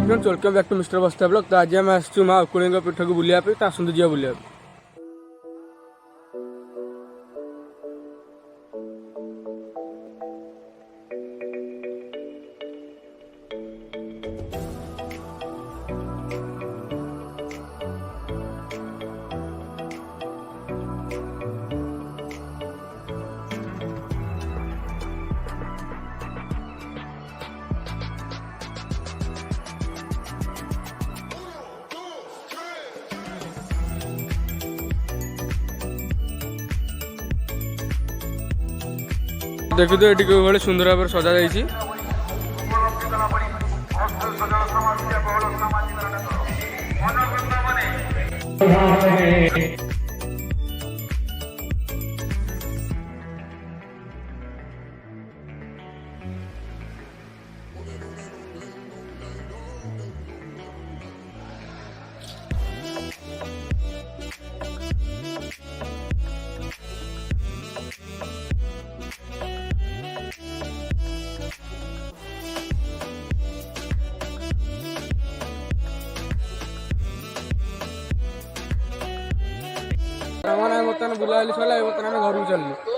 Friends welcome back to mister बस्ता blog. तो आज आम आसचु माँ उकुणी पीठ को बुलाया तो आसतु जा बुलाया। देखी तो ये भाई सुंदर भाव सजा जाइए। बर्तमान बुलाली सरला बर्तमान घर को चलू।